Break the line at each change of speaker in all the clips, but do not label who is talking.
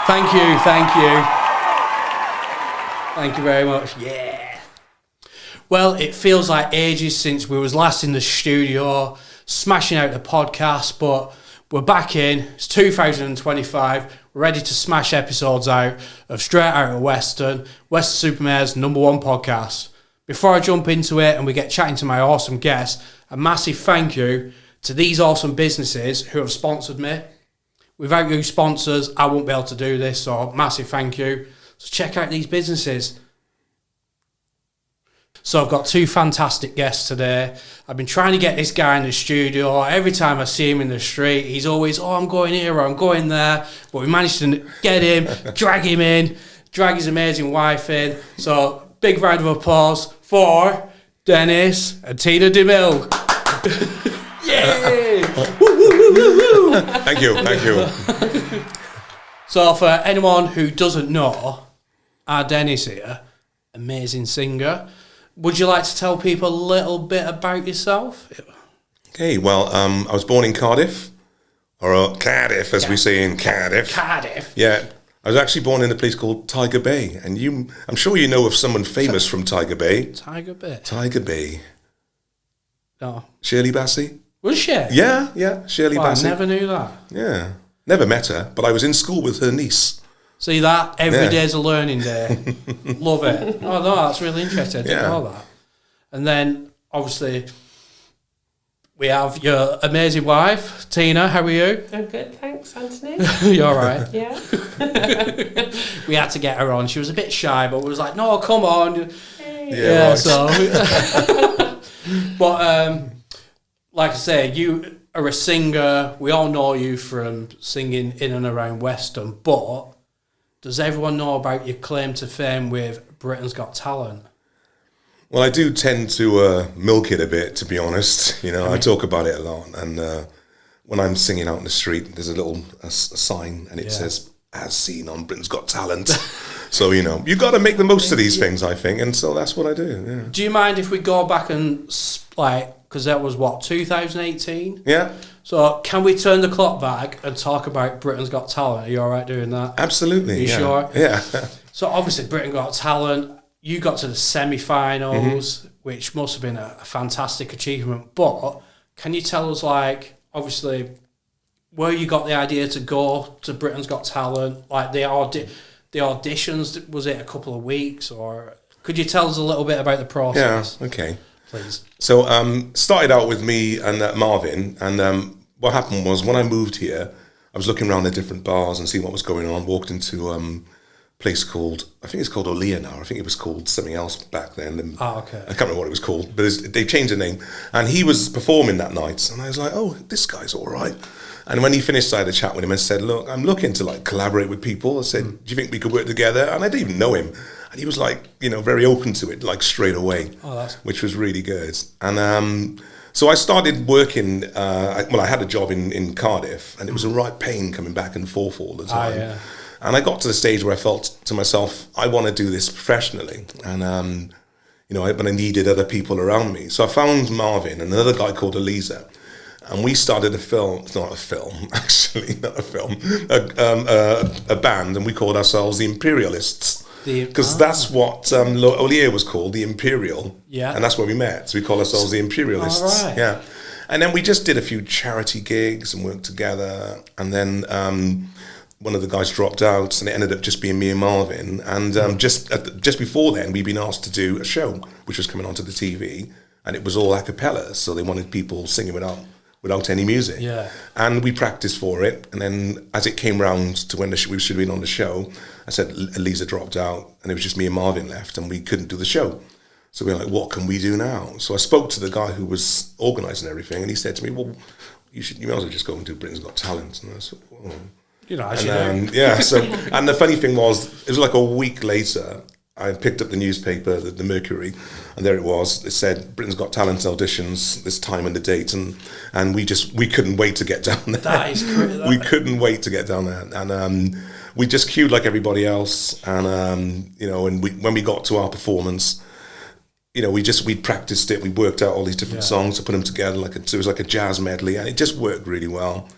Thank you, thank you. Thank you very much. Yeah. Well, it feels like ages since we was last in the studio smashing out the podcast, but we're back in. It's 2025. We're ready to smash episodes out of Straight Outta Weston, Weston-super-Mare's #1 podcast. Before I jump into it and we get chatting to my awesome guests, a massive thank you to these awesome businesses who have sponsored me. Without you sponsors, I won't be able to do this, so massive thank you. So check out these businesses. So I've got two fantastic guests today. I've been trying to get this guy in the studio. Every time I see him in the street, he's always, I'm going here or I'm going there. But we managed to get him, drag him in, drag his amazing wife in. So big round of applause for Dennis and Tina DeMille. Yay!
Thank you.
So for anyone who doesn't know, our Dennis here, amazing singer. Would you like to tell people a little bit about yourself?
Okay, well, I was born in Cardiff, or Cardiff, as we say in Cardiff.
Cardiff?
Yeah, I was actually born in a place called Tiger Bay, and I'm sure you know of someone famous from Tiger Bay.
Tiger Bay?
Tiger Bay.
No.
Shirley Bassey?
Was she?
Yeah, Shirley Bassey.
I never knew that.
Yeah, never met her, but I was in school with her niece.
See that? Every day's a learning day. Love it. Oh, no, that's really interesting. I didn't know that. And then, obviously, we have your amazing wife, Tina. How are you?
I'm good, thanks, Anthony.
You're all right.
Yeah.
We had to get her on. She was a bit shy, but we was like, no, come on.
Hey.
Yeah,
right.
so... But, like I say, you are a singer. We all know you from singing in and around Weston, but... Does everyone know about your claim to fame with Britain's Got Talent?
Well, I do tend to milk it a bit, to be honest. You know, I talk about it a lot. And when I'm singing out in the street, there's a little a sign, and it says, as seen on Britain's Got Talent. So, you know, you got to make the most of these things, I think. And so that's what I do, yeah.
Do you mind if we go back and, because that was, 2018?
Yeah.
So can we turn the clock back and talk about Britain's Got Talent? Are you all right doing that?
Absolutely.
Are you sure?
Yeah.
So obviously Britain Got Talent, you got to the semi-finals, which must have been a fantastic achievement. But can you tell us, obviously, where you got the idea to go to Britain's Got Talent? Like the auditions, was it a couple of weeks, or could you tell us a little bit about the process?
Yeah, okay.
Please.
So started out with me and Marvin, and what happened was when I moved here, I was looking around the different bars and seeing what was going on. Walked into a place called, I think it's called Olea now. I think it was called something else back then.
Okay.
I can't remember what it was called, but they changed the name. And he was performing that night, and I was like, oh, this guy's all right. And when he finished, I had a chat with him and said, look, I'm looking to collaborate with people. I said, do you think we could work together? And I didn't even know him. And he was very open to it, straight away, which was really good. And so I started working, I had a job in Cardiff, and it was a right pain coming back and forth all the time.
Yeah.
And I got to the stage where I felt to myself, I want to do this professionally. And, but I needed other people around me. So I found Marvin and another guy called Eliza. And we started a band, and we called ourselves the Imperialists. Because that's what Olea was called, the Imperial.
Yeah.
And that's where we met. So we call ourselves the Imperialists.
Right.
Yeah. And then we just did a few charity gigs and worked together. And then one of the guys dropped out, and it ended up just being me and Marvin. And just before then, we'd been asked to do a show, which was coming onto the TV. And it was all a cappella. So they wanted people singing without any music.
Yeah.
And we practiced for it. And then as it came round to when we should have been on the show, I said, Elisa dropped out, and it was just me and Marvin left, and we couldn't do the show. So we were like, what can we do now? So I spoke to the guy who was organising everything, and he said to me, well, you might as well just go and do Britain's Got Talent. And I said, oh. Yeah, so, and the funny thing was, it was like a week later, I picked up the newspaper, the Mercury, and there it was. It said Britain's Got Talent auditions, this time and the date, and we couldn't wait to get down there.
That is crazy.
We couldn't wait to get down there, and we just queued like everybody else, and and when we got to our performance, we practiced it, we worked out all these different songs to put them together, it was like a jazz medley, and it just worked really well.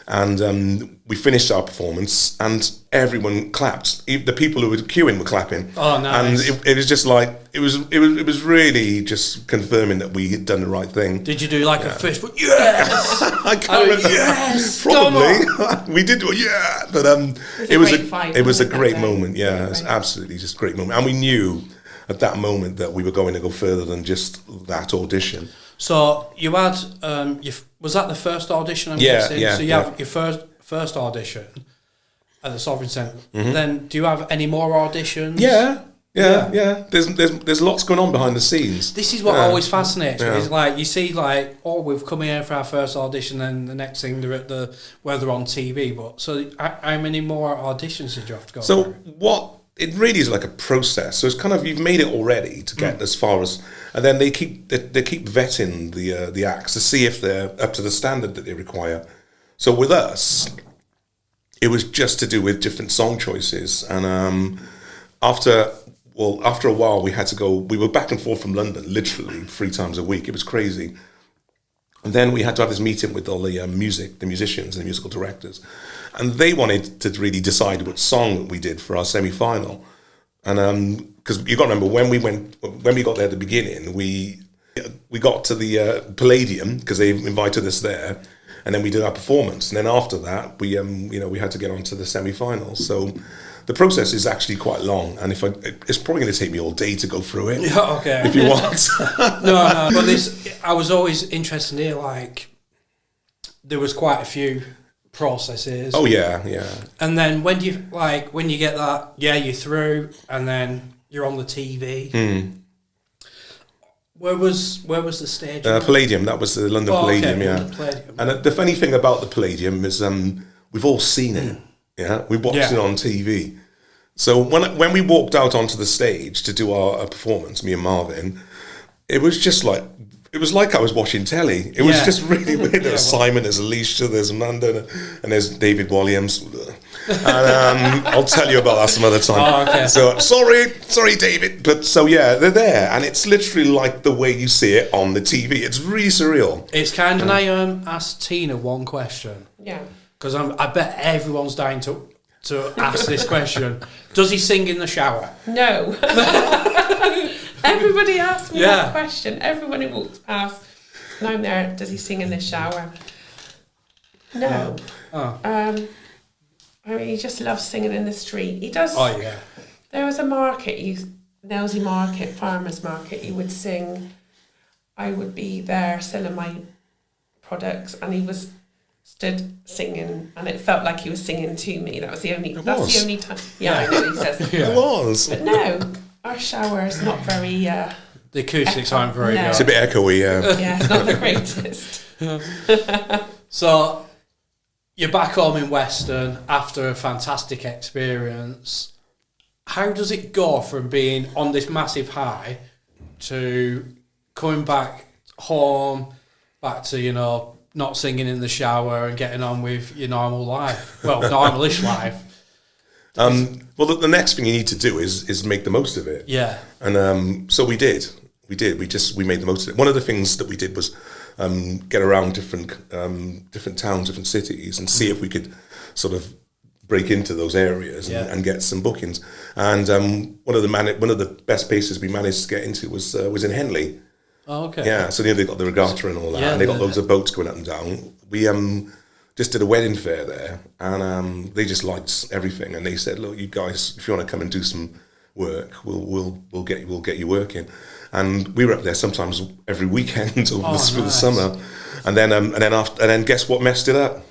And we finished our performance, and everyone clapped. The people who were queuing were clapping.
Oh, nice.
And it was just like it was really just confirming that we had done the right thing.
Did you do like a fist? Yes.
I can't remember.
Yes.
Probably we did do it. Yeah, but it was a great moment. Yeah, it was absolutely just a great moment, and we knew at that moment that we were going to go further than just that audition.
So you had, was that the first audition? I'm guessing?
Yeah.
So you have your first audition at the Sovereign Centre. Then do you have any more auditions?
Yeah. There's lots going on behind the scenes.
This is what always fascinates me. It's like you see, like, we've come here for our first audition, then the next thing they're at where they're on TV. But so how many more auditions did you have to go
So
through?
It really is like a process. So it's kind of, you've made it already to get as far as, and then they keep vetting the acts to see if they're up to the standard that they require. So with us, it was just to do with different song choices, and after a while we had to go. We were back and forth from London literally 3 times a week. It was crazy. And then we had to have this meeting with all the musicians and the musical directors. And they wanted to really decide what song we did for our semi-final. And because you got to remember, when we got there at the beginning, we got to the Palladium because they invited us there, and then we did our performance. And then after that, we had to get on to the semi-finals. So the process is actually quite long, and it's probably going to take me all day to go through it.
Yeah, okay.
If you want.
No. But I was always interested in it. Like, there was quite a few processes.
Oh yeah.
And then when you get that, you're through, and then you're on the TV. Where was the stage?
Palladium. That was the London Palladium.
Okay,
Yeah.
Palladium.
And the funny thing about the Palladium is we've all seen it. Yeah, we watched it on TV. So when we walked out onto the stage to do our performance, me and Marvin, it was just like. It was like I was watching telly. It was just really weird. There's Simon, there's Alicia, there's Amanda, and there's David Williams. And I'll tell you about that some other time.
Oh, okay.
So sorry, David. But so yeah, they're there, and it's literally like the way you see it on the TV. It's really surreal.
It's kind of. Can I ask Tina one question?
Yeah.
Because I bet everyone's dying to ask this question. Does he sing in the shower?
No. Everybody asks me that question. Everyone who walks past, and I'm there, does he sing in the shower? No. I mean, he just loves singing in the street. He does.
Oh, yeah.
There was a market, Nelsey Market, Farmers Market, he would sing. I would be there selling my products, and he was stood singing, and it felt like he was singing to me. That's the only time. Yeah, I know, he says.
It was.
But no. Our shower is not very...
the acoustics aren't very good.
It's a bit echoey, yeah.
Yeah, it's not the greatest.
So, you're back home in Weston after a fantastic experience. How does it go from being on this massive high to coming back home, back to, not singing in the shower and getting on with your normal life? Well, normalish life.
Well, the next thing you need to do is make the most of it.
Yeah.
And so we did. We made the most of it. One of the things that we did was get around different towns, different cities, and see if we could sort of break into those areas and get some bookings. And one of the best places we managed to get into was in Henley.
Oh, okay.
Yeah. So they got the regatta and all that, and they got loads of boats going up and down. We just did a wedding fair there, and they just liked everything, and they said, "Look, you guys, if you want to come and do some work, we'll get you working." And we were up there sometimes every weekend for the summer, and then guess what messed it up?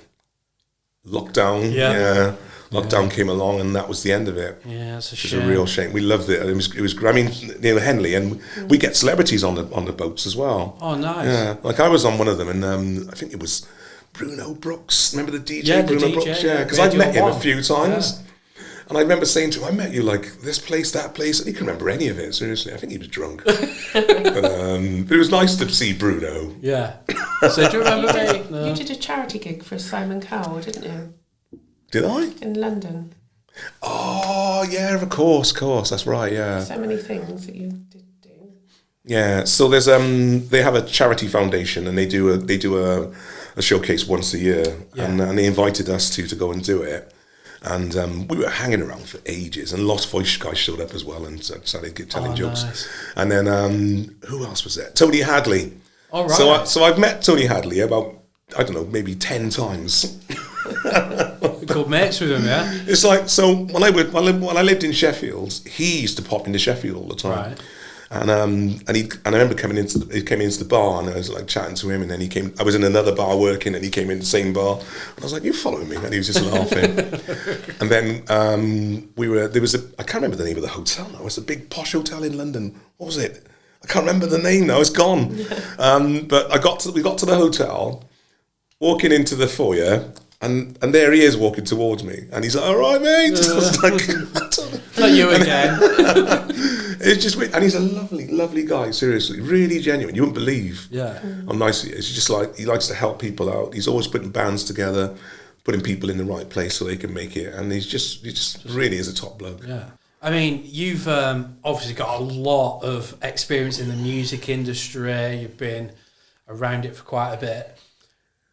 Lockdown. Yeah. Lockdown came along, and that was the end of it.
Yeah, it's a
shame.
shame.
It's a real shame. We loved it. It was. I mean, near Henley, and we get celebrities on the boats as well.
Oh, nice.
Yeah, like I was on one of them, and I think it was Bruno Brooks. Remember the DJ?
Yeah,
Bruno
the DJ,
Brooks. Yeah, because I'd met him a few times.
Yeah.
And I remember saying to him, I met you like this place, that place. And he couldn't remember any of it, seriously. I think he was drunk. but it was nice to see Bruno.
Yeah. So do you remember me? No.
You did a charity gig for Simon Cowell, didn't you?
Did I?
In London.
Oh, yeah, of course. That's right, yeah.
So many things that you did do.
Yeah, so there's they have a charity foundation, and they do a showcase once a year, and they invited us to go and do it. And we were hanging around for ages, and Lost Voice guy showed up as well and started telling jokes. Nice. And then who else was there? Tony Hadley.
All right.
So I've met Tony Hadley about, I don't know, maybe 10 times.
Good mates with him, yeah.
It's like, so when I lived in Sheffield, he used to pop into Sheffield all the time. Right. And I remember he came into the bar, and I was like chatting to him, and then he came. I was in another bar working, and he came in the same bar, and I was like, "You following me?" And he was just laughing. And then I can't remember the name of the hotel now. It's a big posh hotel in London. What was it? I can't remember the name now. It's gone. But we got to the hotel, walking into the foyer. And there he is walking towards me, and he's like, "All right, mate." I was like,
"Not you again."
It's just weird. And he's a lovely, lovely guy. Seriously, really genuine. You wouldn't believe how nice he is. He's just like, he likes to help people out. He's always putting bands together, putting people in the right place so they can make it. And he just really is a top bloke.
Yeah. I mean, you've obviously got a lot of experience in the music industry. You've been around it for quite a bit.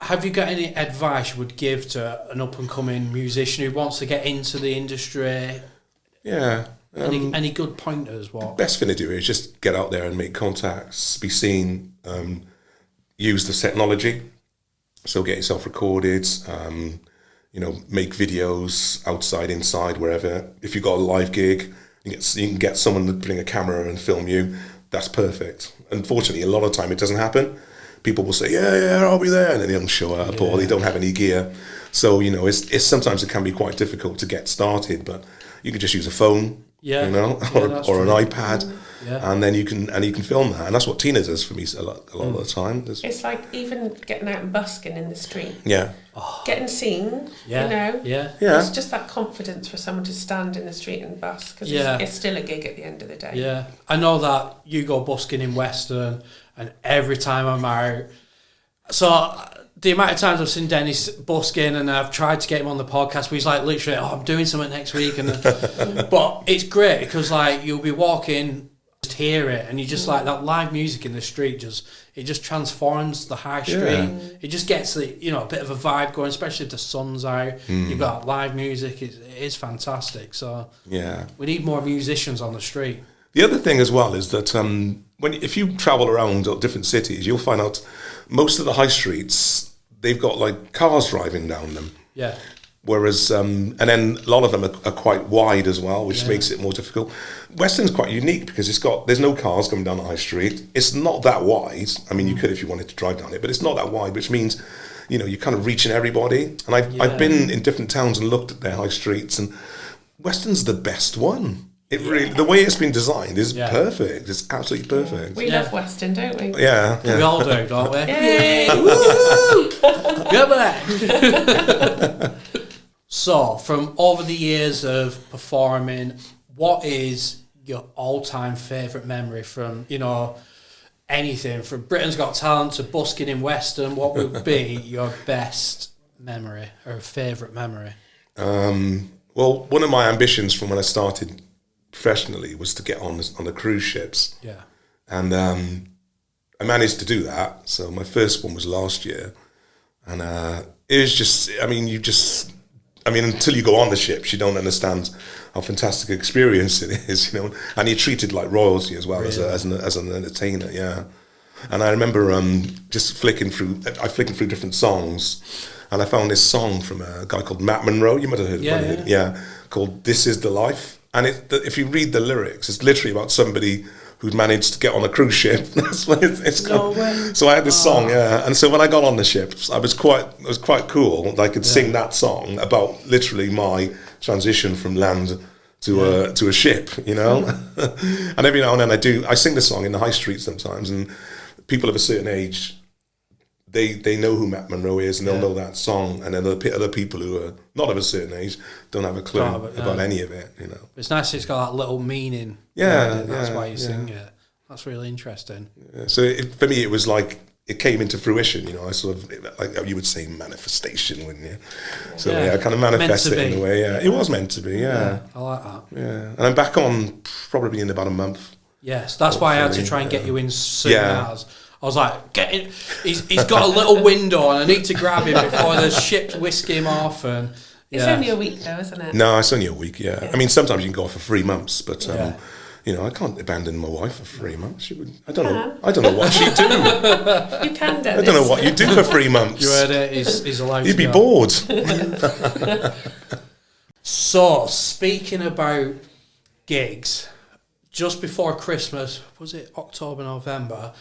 Have you got any advice you would give to an up-and-coming musician who wants to get into the industry?
Yeah.
Any good pointers? What?
The best thing to do is just get out there and make contacts, be seen, use the technology. So get yourself recorded, make videos outside, inside, wherever. If you've got a live gig, you can get someone to bring a camera and film you. That's perfect. Unfortunately, a lot of the time it doesn't happen. People will say, yeah, I'll be there, and then they don't show up, or they don't have any gear. So, it's sometimes it can be quite difficult to get started, but you can just use a phone, or an iPad, and then you can film that. And that's what Tina does for me a lot of the time.
It's like even getting out and busking in the street.
Yeah.
Getting seen,
Yeah.
It's just that confidence for someone to stand in the street and busk, because it's still a gig at the end of the day.
Yeah. I know that you go busking in Weston, and every time I'm out, so the amount of times I've seen Dennis busking, and I've tried to get him on the podcast, but he's like literally, I'm doing something next week, and but it's great because like you'll be walking, just hear it, and you just like that live music in the street, it just transforms the high street. Yeah. It just gets a bit of a vibe going, especially if the sun's out. You've got live music, it is fantastic. So we need more musicians on the street.
The other thing as well is that if you travel around different cities, you'll find out most of the high streets, they've got like cars driving down them.
Yeah.
Whereas, and then a lot of them are quite wide as well, which makes it more difficult. Weston's quite unique because there's no cars coming down the high street. It's not that wide. I mean, you could if you wanted to drive down it, but it's not that wide, which means, you're kind of reaching everybody. And I've been in different towns and looked at their high streets, and Weston's the best one. It really, the way it's been designed is perfect. It's absolutely perfect.
We love Weston, don't we?
Yeah.
We all do, don't we?
Yay!
Woo! Go back. So, from over the years of performing, what is your all-time favourite memory from, anything from Britain's Got Talent to busking in Weston? What would be your best memory or favourite memory?
Well, one of my ambitions from when I started professionally was to get on the cruise ships.
Yeah.
And I managed to do that. So my first one was last year. And it was just, until you go on the ships, you don't understand how fantastic an experience it is, and you're treated like royalty as well, really? as an entertainer, yeah. And I remember just flicking through different songs, and I found this song from a guy called Matt Monro. You might have heard of it, called "This Is the Life." And if you read the lyrics, it's literally about somebody who'd managed to get on a cruise ship. That's what it's called. No way. So I had this song, and so when I got on the ships, it was quite cool. I could sing that song about literally my transition from land to a ship, And every now and then I sing the song in the high street sometimes, and people of a certain age, they know who Matt Monro is, and they'll know that song, and then other people who are not of a certain age don't have a clue about any of it,
It's nice it's got that little meaning. That's why you sing it. That's really interesting.
Yeah. So for me, it was like it came into fruition. I sort of, like you would say, manifestation, wouldn't you? So I kind of manifested it in a way. Yeah, it was meant to be. Yeah,
I like that.
Yeah, and I'm back on probably in about a month.
Yes, that's why I had to try and get you in soon as I was like, get in. He's got a little window and I need to grab him before the ships whisk him off. And
it's only a week though, isn't it?
No, it's only a week, yeah. I mean, sometimes you can go off for 3 months, but, you know, I can't abandon my wife for 3 months. She would. I don't know what she'd do.
You can, Dennis.
I don't know what you'd do for 3 months.
You heard it, he's allowed
You'd
to
be
go.
bored.
So, speaking about gigs, just before Christmas, was it October, November,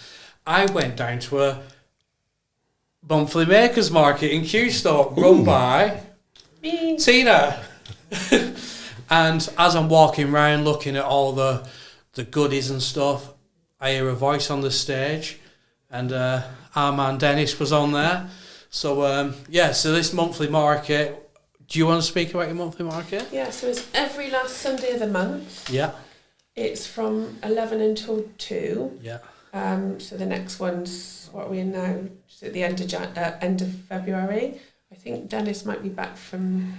I went down to a monthly makers market in Kewstoke, run by
Me.
Tina. And as I'm walking around looking at all the goodies and stuff, I hear a voice on the stage, and our man Dennis was on there. So, so this monthly market, do you want to speak about your monthly market?
Yeah, so it's every last Sunday of the month.
Yeah.
It's from 11 until 2.
Yeah.
So the next one's, what are we in now? Just at the end of February. I think Dennis might be back from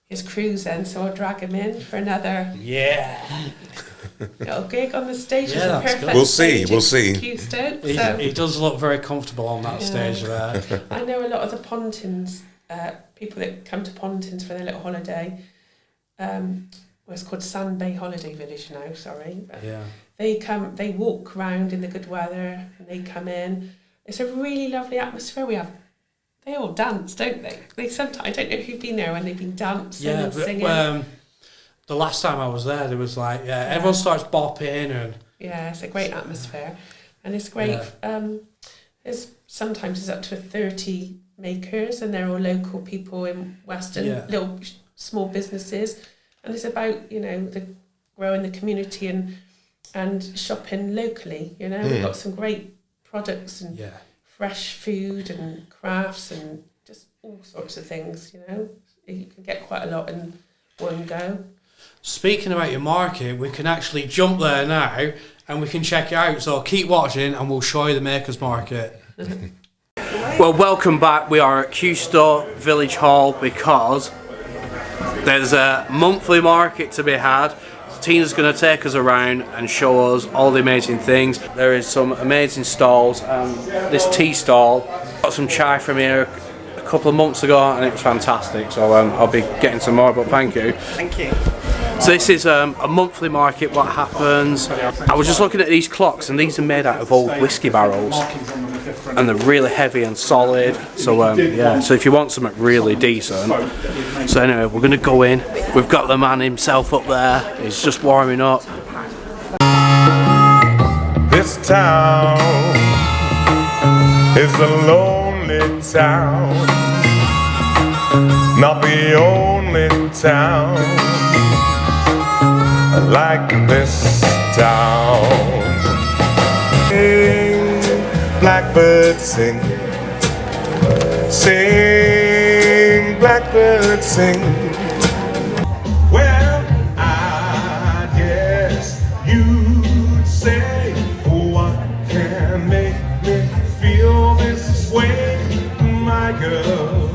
his cruise then, so I'll drag him in for another little gig on the stage.
Yeah,
It's a
that's
perfect
good.
We'll see,
stage
we'll
in
see.
Kewstoke,
He does look very comfortable on that
Yeah.
stage there.
I know a lot of the Pontins, people that come to Pontins for their little holiday. It's called Sand Bay Holiday Village now, sorry. But
Yeah.
they walk around in the good weather and they come in. It's a really lovely atmosphere. They all dance, don't they? They sometimes, I don't know if you've been there when they've been dancing
Yeah,
and singing.
the last time I was there was like, everyone starts bopping and...
Yeah, it's a great atmosphere. And it's great. Sometimes it's up to 30 makers and they're all local people in Weston, little small businesses. And it's about, growing the community and shopping locally, We've got some great products and fresh food and crafts and just all sorts of things, You can get quite a lot in one go.
Speaking about your market, we can actually jump there now and we can check it out. So keep watching and we'll show you the Makers Market. Well, welcome back. We are at Kewstoke Village Hall because there's a monthly market to be had. Tina's going to take us around and show us all the amazing things. There is some amazing stalls. This tea stall, got some chai from here a couple of months ago and it was fantastic. So I'll be getting some more, but thank you.
Thank you.
So this is a monthly market. What happens? I was just looking at these clocks and these are made out of old whiskey barrels. And they're really heavy and solid. So so if you want something really decent. So anyway, we're going to go in. We've got the man himself up there. He's just warming up.
This town is a lonely town, not the only town like this town. Sing, blackbird sing, sing, blackbird sing. Well, I guess you'd say, what can make me feel this way, my girl?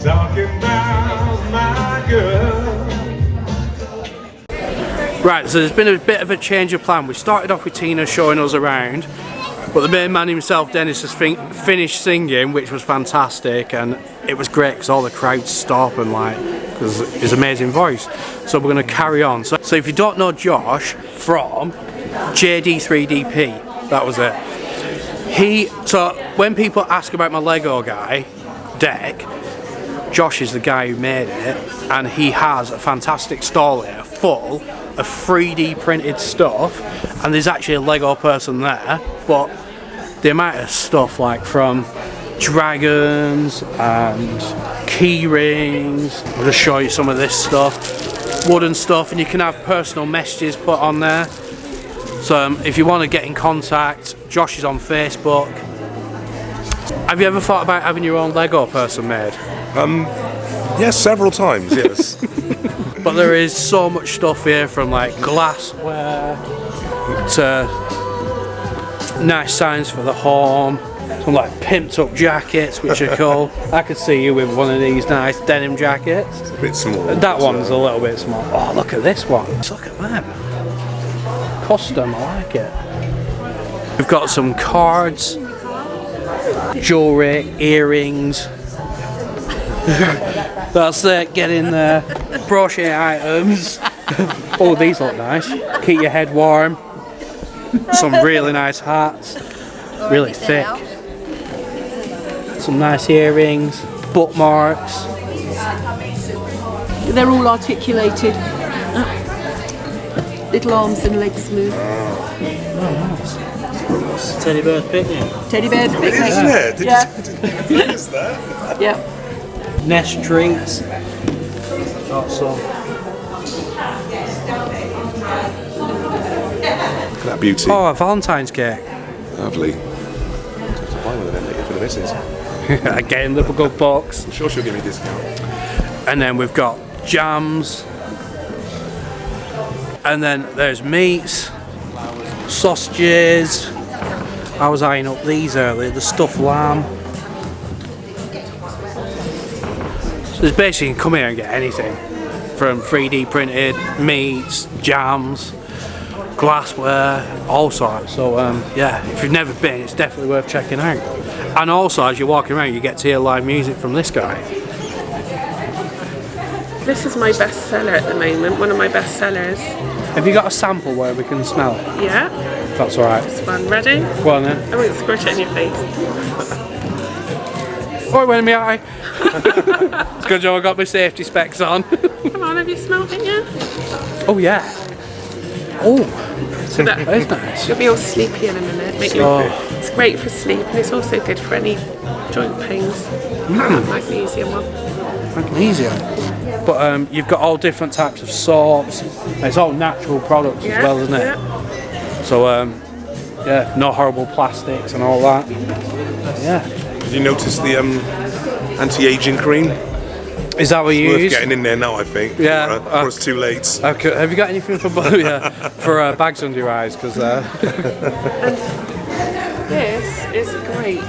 Talking about my girl.
Right, so there's been a bit of a change of plan. We started off with Tina showing us around, but the main man himself, Dennis, has finished singing, which was fantastic, and it was great because all the crowd stop and because his amazing voice. So we're going to carry on. So if you don't know Josh from JD3DP, that was it. So when people ask about my Lego guy deck, Josh is the guy who made it, and he has a fantastic stall here full of 3D printed stuff, and there's actually a Lego person there, but the amount of stuff from dragons and key rings, I'll just show you some of this stuff, wooden stuff, and you can have personal messages put on there. So if you want to get in contact, Josh is on Facebook. Have you ever thought about having your own Lego person made?
Yes, several times, yes.
But there is so much stuff here, from glassware to nice signs for the home, some pimped up jackets which are cool. I could see you with one of these nice denim jackets.
It's a bit small.
That one's a little bit small. Oh, look at this one. Look at them. Custom, I like it. We've got some cards, jewellery, earrings. That's it, get in there. Brochure items. Oh, these look nice. Keep your head warm. Some really nice hats. Really thick. Some nice earrings. Bookmarks.
They're all articulated. Little arms and legs move.
Teddy bear's picnic.
Teddy bear's picnic.
Isn't it? Did
Yeah.
you notice that?
Yeah.
Nest treats. Got some.
Look at that beauty.
Oh, a Valentine's cake.
Lovely. Have to buy one of them later for the missus.
Again, the good box.
I'm sure she'll give me a discount.
And then we've got jams. And then there's meats, sausages. I was eyeing up these earlier, the stuffed lamb. So there's basically, you can come here and get anything. From 3D printed meats, jams, glassware, all sorts. So yeah, if you've never been, it's definitely worth checking out. And also, as you're walking around, you get to hear live music from this guy.
This is my best seller at the moment, one of my best sellers.
Have you got a sample where we can smell it?
Yeah,
If that's alright.
this one. Ready?
Go on then.
I won't squirt it in your face.
Oh, it went in my eye. It's good job I got my safety specs on.
Come on, have you smelled it yet?
Oh yeah. Oh,
That
that's nice.
You'll be all sleepy in a minute. It's great for sleep and it's also good for any joint pains. Magnesium one.
Magnesium. But you've got all different types of soaps. It's all natural products as well, isn't it?
Yeah.
So yeah, no horrible plastics and all that. Yeah.
Did you notice the anti-aging cream?
Is that what you
Worth
use?
getting in there now, I think.
Yeah.
Before it's too late.
Okay. Have you got anything for for bags under your eyes? Because
This is great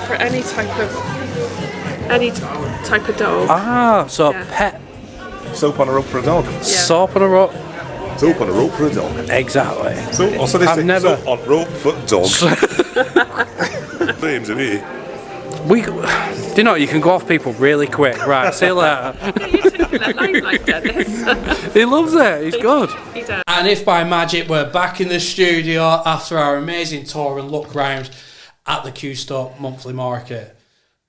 for any type of dog.
so
Yeah.
pet
Soap on a rope for a dog.
soap on a rock.
Soap on a rope for a dog.
Exactly.
So, also this
I've
thing,
never-
soap on rope for dog. Names of me.
Do you know, you can go off people really quick. Right, see you later.
You didn't let line like Dennis.
He loves it, he's good.
He does.
And if by magic we're back in the studio after our amazing tour and look round at the Kewstoke monthly market,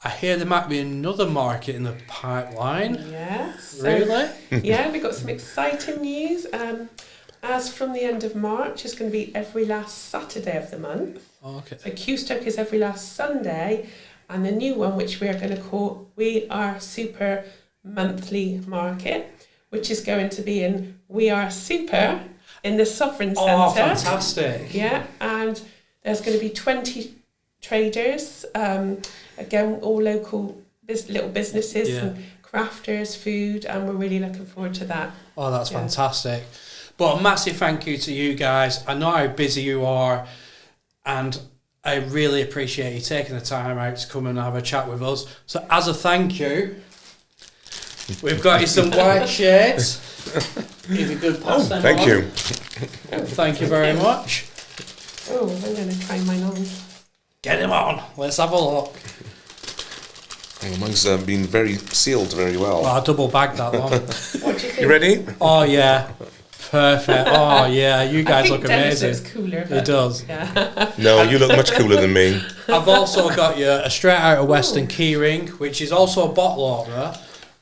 I hear there might be another market in the pipeline.
Yes.
Really?
Yeah, we've got some exciting news. As from the end of March, it's going to be every last Saturday of the month.
Okay.
So Kewstoke is every last Sunday, and the new one, which we are going to call We Are Super Monthly Market, which is going to be in We Are Super in the Sovereign Centre.
Oh, fantastic.
Yeah, and there's going to be 20 traders, again, all local little businesses and crafters, food, and we're really looking forward to that.
Oh, that's fantastic. But a massive thank you to you guys. I know how busy you are, and I really appreciate you taking the time out to come and have a chat with us. So as a thank you, we've got you some white shades. If you could pass them
Thank
on.
you.
Thank you very much.
Oh, I'm going to try mine on.
Get him on. Let's have a look.
Oh, mine's been very sealed very well.
Oh, I double bagged that one.
What do you think?
You ready?
Oh, yeah. Perfect. Oh, yeah. You guys look
Dennis
amazing.
looks cooler.
It does.
Yeah.
No, you look much cooler than me.
I've also got you a Straight Outta Weston keyring, which is also a bottle opener,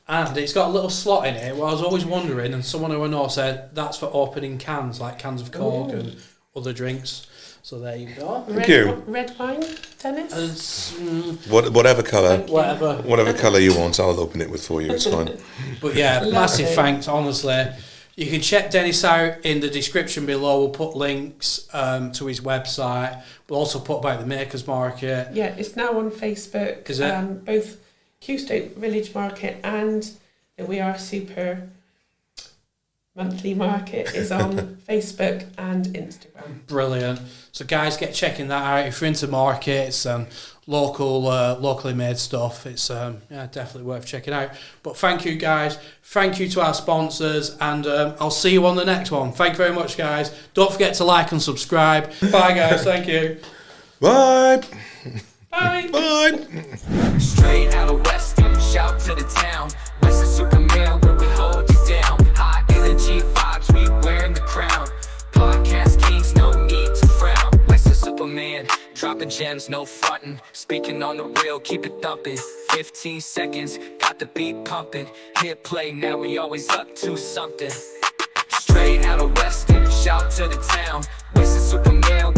and it's got a little slot in it. Well, I was always wondering, and someone who I know said that's for opening cans, like cans of Coke and other drinks. So there you go.
Thank you.
Red wine, Dennis?
It's,
Whatever colour.
whatever.
Whatever colour you want, I'll open it with for you. It's fine.
But yeah, massive
Lovely.
thanks, honestly. You can check Dennis out in the description below. We'll put links to his website. We'll also put about the Makers Market.
Yeah, it's now on Facebook.
Is it?
Both Kewstoke Village Market and the We Are Super Monthly Market is on Facebook and Instagram.
Brilliant. So guys, get checking that out. If you're into markets and locally made stuff, it's definitely worth checking out. But thank you guys. Thank you to our sponsors, and I'll see you on the next one. Thank you very much, guys. Don't forget to like and subscribe. Bye guys. Thank you.
Bye.
Bye.
Bye.
Straight out of Weston, shout to the town. Weston-super-Mare, where we hold you down. High energy vibes, we wearing the crown. Podcast kings, no need to frown. Weston-super-Man, dropping gems, no frontin'. Speaking on the real, keep it thumping. 15 seconds, got the beat pumping. Hit play, now we always up to something. Straight out of Weston, shout to the town. Weston-super-Man,